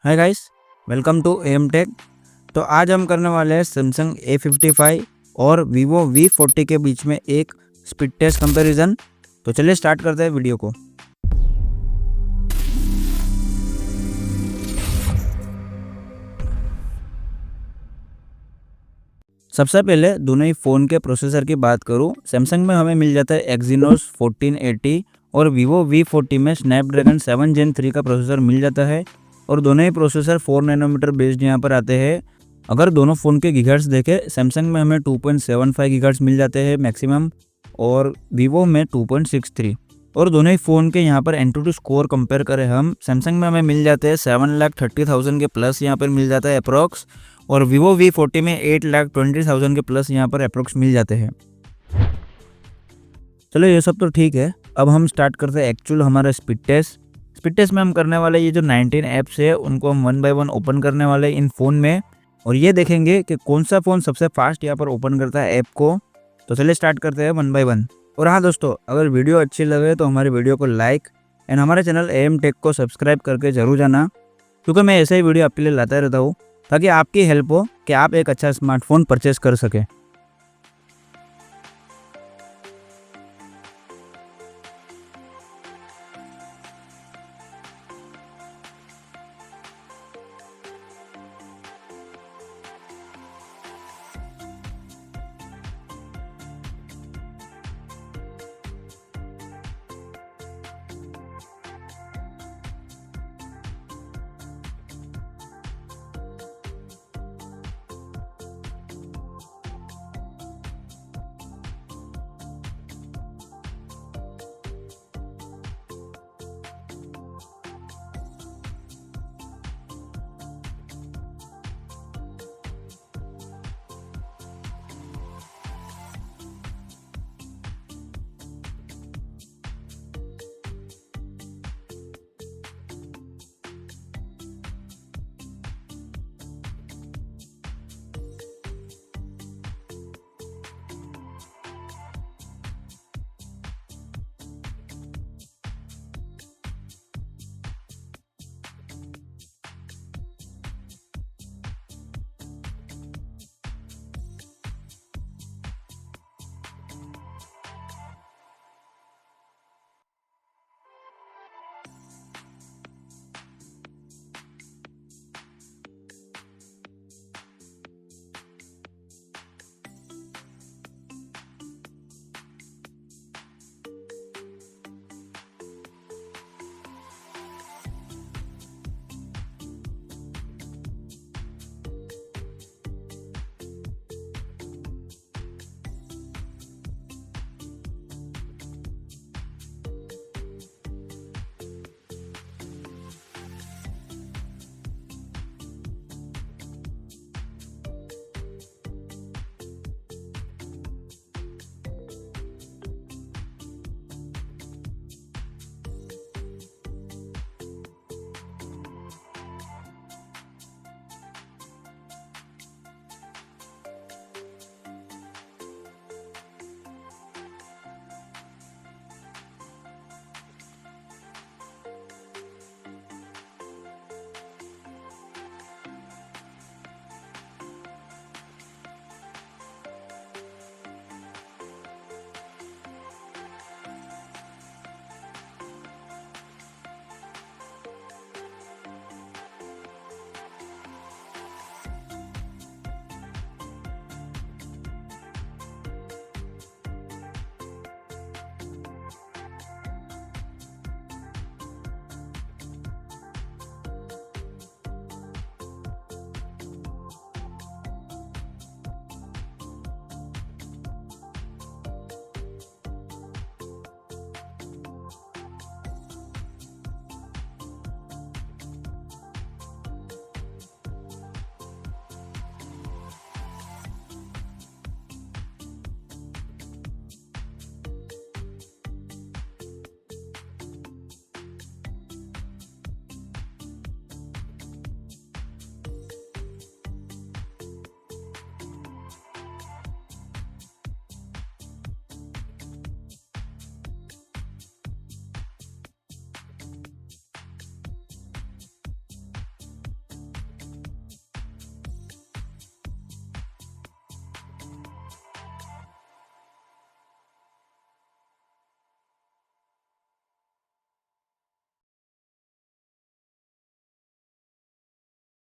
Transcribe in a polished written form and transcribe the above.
Hi guys, welcome to M tech. तो आज हम करने वाले हैं सैमसंग A55 और Vivo V40 के बीच में एक स्पीड टेस्ट कंपैरिजन। तो चलिए स्टार्ट करते हैं वीडियो को। सबसे पहले दोनों ही फ़ोन के प्रोसेसर की बात करूं, सैमसंग में हमें मिल जाता है एक्जीनोस 1480 और Vivo V40 में स्नैपड्रैगन 7 Gen 3 का प्रोसेसर मिल जाता है। और दोनों ही प्रोसेसर 4 नैनोमीटर बेस्ड यहाँ पर आते हैं। अगर दोनों फ़ोन के गीगाहर्ट्ज़ देखें, सैमसंग में हमें 2.75 गीगाहर्ट्ज़ मिल जाते हैं मैक्सिमम और Vivo में 2.63। और दोनों ही फ़ोन के यहाँ पर एंटूटू स्कोर कंपेयर करें हम, सैमसंग में हमें मिल जाते हैं 7,30,000 के प्लस यहाँ पर मिल जाता है अप्रॉक्स, और Vivo V40 में 8,20,000 के प्लस यहाँ पर अप्रोक्स मिल जाते हैं। चलो ये सब तो ठीक है, अब हम स्टार्ट करते हैं एक्चुअल हमारा स्पीड टेस्ट। स्पीड टेस्ट में हम करने वाले ये जो 19 ऐप्स है उनको हम 1 बाय 1 ओपन करने वाले इन फ़ोन में, और ये देखेंगे कि कौन सा फ़ोन सबसे फास्ट यहाँ पर ओपन करता है ऐप को। तो चलिए स्टार्ट करते हैं 1 बाय 1। और हाँ दोस्तों, अगर वीडियो अच्छी लगे तो हमारे वीडियो को लाइक एंड हमारे चैनल एम टेक को सब्सक्राइब करके ज़रूर जाना, क्योंकि मैं ऐसे ही वीडियो आपके लिए लाता रहता हूँ ताकि आपकी हेल्प हो कि आप एक अच्छा स्मार्टफोन परचेस कर सकें।